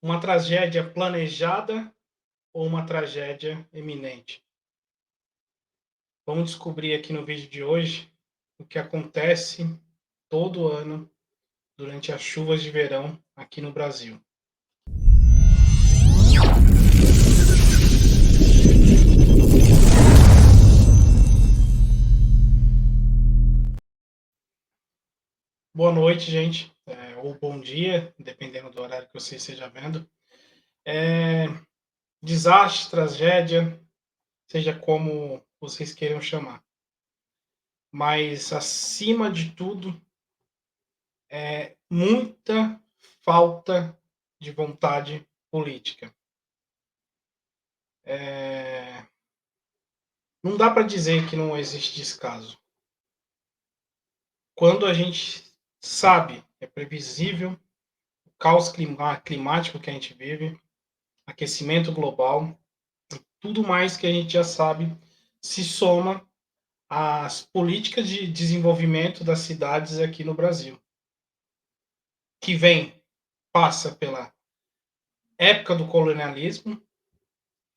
Uma tragédia planejada ou uma tragédia iminente? Vamos descobrir aqui no vídeo de hoje o que acontece todo ano durante as chuvas de verão aqui no Brasil. Boa noite, gente, ou bom dia, dependendo do horário que você esteja vendo. Desastre, tragédia, seja como vocês queiram chamar. Mas, acima de tudo, muita falta de vontade política. Não dá para dizer que não existe descaso. Quando a gente sabe, é previsível, o caos climático que a gente vive, aquecimento global, tudo mais que a gente já sabe, se soma às políticas de desenvolvimento das cidades aqui no Brasil, que passa pela época do colonialismo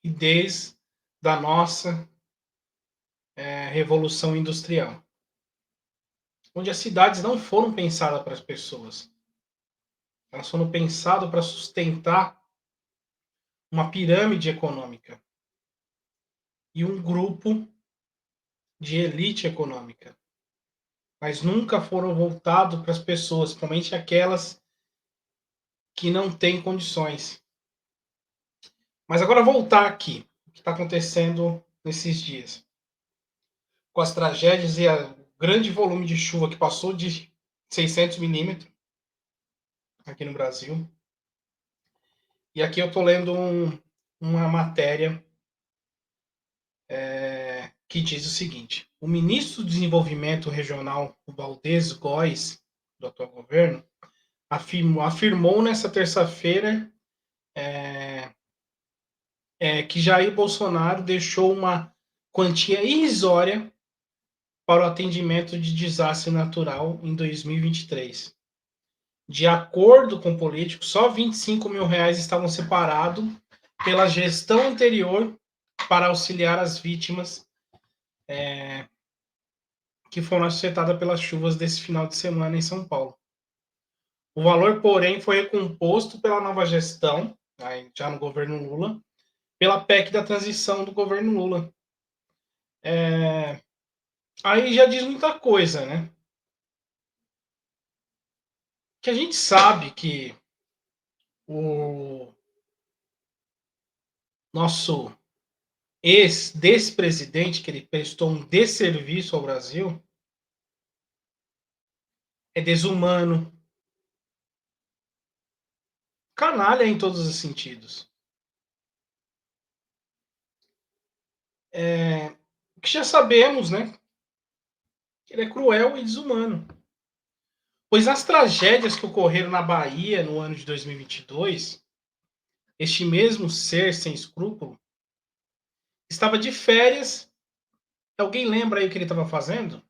e desde a nossa Revolução Industrial, onde as cidades não foram pensadas para as pessoas, elas foram pensadas para sustentar uma pirâmide econômica e um grupo de elite econômica, mas nunca foram voltados para as pessoas, principalmente aquelas que não têm condições. Mas agora voltar aqui, o que está acontecendo nesses dias, com as tragédias e o grande volume de chuva que passou de 600 milímetros aqui no Brasil. E aqui eu estou lendo uma matéria que diz o seguinte: o ministro do Desenvolvimento Regional, o Valdez Góes, do atual governo, afirmou nessa terça-feira que Jair Bolsonaro deixou uma quantia irrisória para o atendimento de desastre natural em 2023. De acordo com políticos, só R$ 25.000 estavam separados pela gestão anterior para auxiliar as vítimas que foram afetadas pelas chuvas desse final de semana em São Paulo. O valor, porém, foi recomposto pela nova gestão, já no governo Lula, pela PEC da transição do governo Lula. Aí já diz muita coisa, né? Que a gente sabe que o nosso ex-presidente, que ele prestou um desserviço ao Brasil, é desumano, canalha em todos os sentidos. O que já sabemos, né? Que ele é cruel e desumano. Pois as tragédias que ocorreram na Bahia no ano de 2022, este mesmo ser sem escrúpulo estava de férias. Alguém lembra aí o que ele estava fazendo?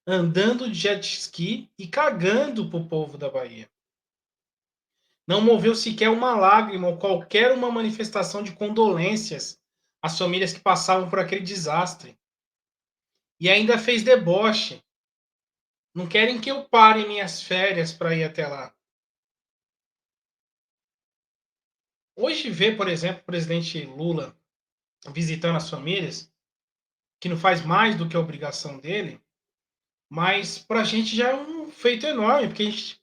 Andando de jet ski e cagando pro povo da Bahia. Não moveu sequer uma lágrima ou qualquer uma manifestação de condolências às famílias que passavam por aquele desastre. E ainda fez deboche. Não querem que eu pare minhas férias para ir até lá. Hoje ver, por exemplo, o presidente Lula visitando as famílias, que não faz mais do que a obrigação dele, mas para a gente já é um feito enorme, porque a gente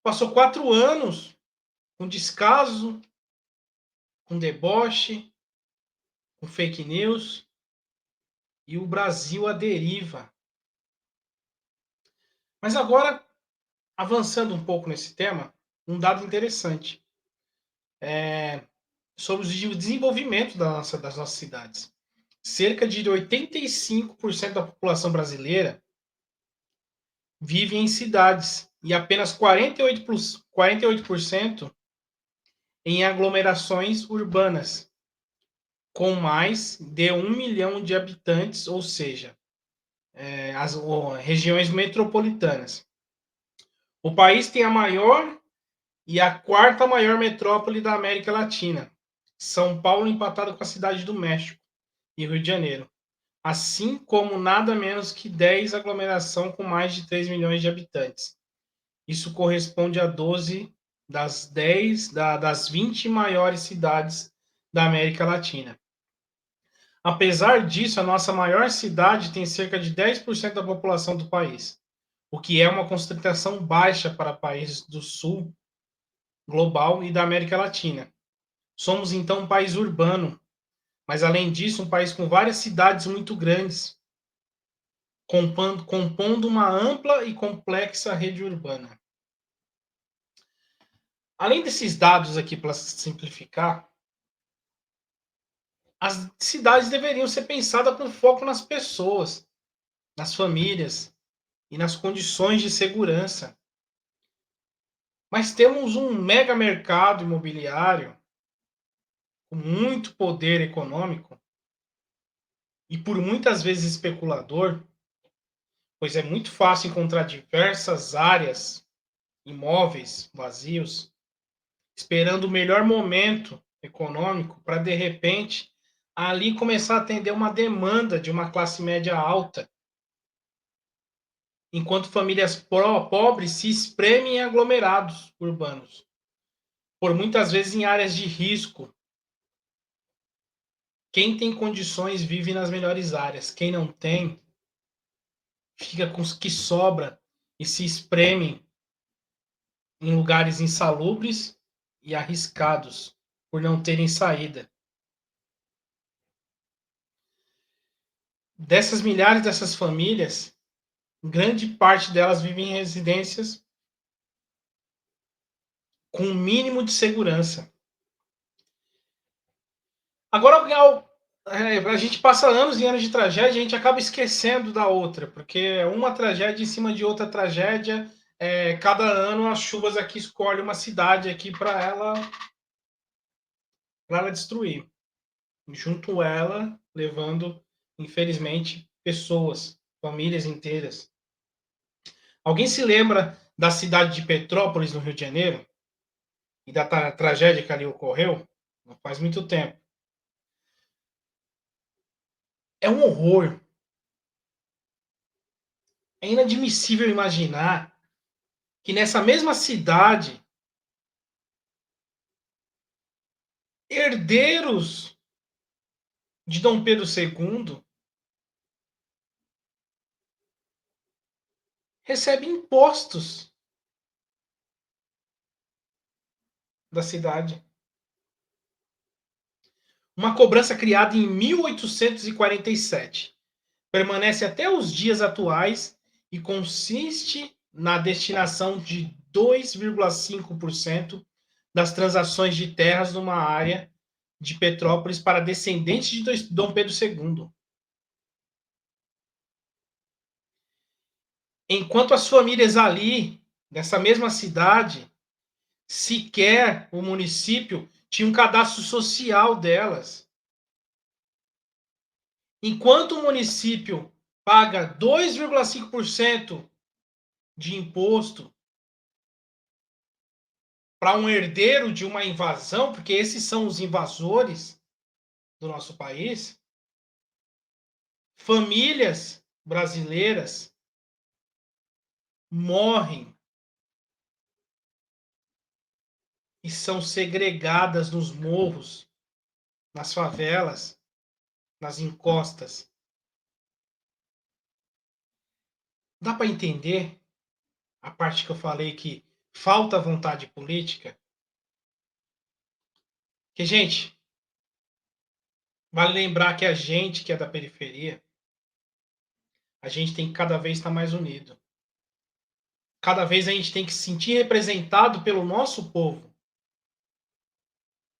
passou 4 anos com descaso, com deboche, com fake news, e o Brasil à deriva. Mas agora, avançando um pouco nesse tema, um dado interessante sobre o desenvolvimento das nossas cidades. Cerca de 85% da população brasileira vive em cidades e apenas 48% em aglomerações urbanas, com mais de 1 milhão de habitantes, ou seja, as regiões metropolitanas. O país tem a maior e a quarta maior metrópole da América Latina. São Paulo empatado com a cidade do México e Rio de Janeiro, assim como nada menos que 10 aglomeração com mais de 3 milhões de habitantes. Isso corresponde a 12 das 20 maiores cidades da América Latina. Apesar disso, a nossa maior cidade tem cerca de 10% da população do país, o que é uma concentração baixa para países do sul global e da América Latina. Somos então um país urbano, mas além disso, um país com várias cidades muito grandes, compondo uma ampla e complexa rede urbana. Além desses dados aqui, para simplificar, as cidades deveriam ser pensadas com foco nas pessoas, nas famílias e nas condições de segurança. Mas temos um mega mercado imobiliário com muito poder econômico e por muitas vezes especulador, pois é muito fácil encontrar diversas áreas, imóveis vazios, esperando o melhor momento econômico para de repente ali começar a atender uma demanda de uma classe média alta, enquanto famílias pobres se espremem em aglomerados urbanos, por muitas vezes em áreas de risco. Quem tem condições vive nas melhores áreas, quem não tem fica com os que sobra e se espreme em lugares insalubres e arriscados por não terem saída. Dessas milhares dessas famílias, grande parte delas vive em residências com um mínimo de segurança. Agora, a gente passa anos e anos de tragédia e a gente acaba esquecendo da outra, porque é uma tragédia em cima de outra tragédia. Cada ano as chuvas aqui escolhem uma cidade aqui para ela destruir. Junto ela, levando, infelizmente, pessoas, famílias inteiras. Alguém se lembra da cidade de Petrópolis, no Rio de Janeiro? E da tragédia que ali ocorreu? Não faz muito tempo. É um horror. É inadmissível imaginar que nessa mesma cidade, herdeiros de Dom Pedro II recebem impostos da cidade. Uma cobrança criada em 1847. Permanece até os dias atuais e consiste na destinação de 2,5% das transações de terras numa área de Petrópolis para descendentes de Dom Pedro II. Enquanto as famílias ali, nessa mesma cidade, sequer o município tinha um cadastro social delas. Enquanto o município paga 2,5% de imposto para um herdeiro de uma invasão, porque esses são os invasores do nosso país, famílias brasileiras morrem e são segregadas nos morros, nas favelas, nas encostas. Dá para entender a parte que eu falei que falta vontade política? Que, gente, vale lembrar que a gente que é da periferia, a gente tem que cada vez estar mais unido. Cada vez a gente tem que se sentir representado pelo nosso povo,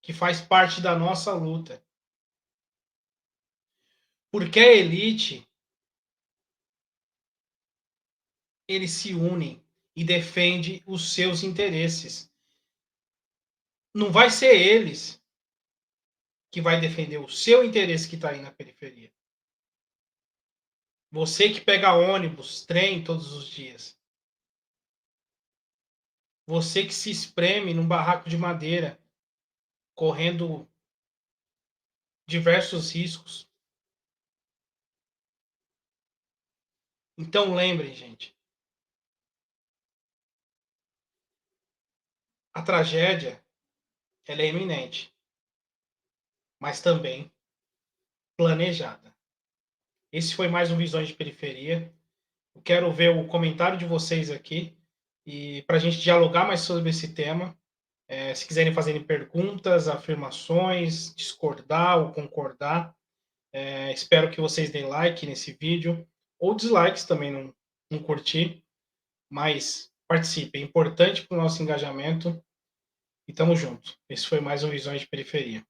que faz parte da nossa luta. Porque a elite, eles se unem e defendem os seus interesses. Não vai ser eles que vai defender o seu interesse que está aí na periferia. Você que pega ônibus, trem todos os dias. Você que se espreme num barraco de madeira, correndo diversos riscos. Então lembrem, gente, a tragédia ela é iminente, mas também planejada. Esse foi mais um Visões de Periferia. Eu quero ver o comentário de vocês aqui e para a gente dialogar mais sobre esse tema. Se quiserem fazerem perguntas, afirmações, discordar ou concordar, espero que vocês deem like nesse vídeo ou dislikes também não curtir, mas participe, é importante para o nosso engajamento e tamo junto. Esse foi mais um Visões de Periferia.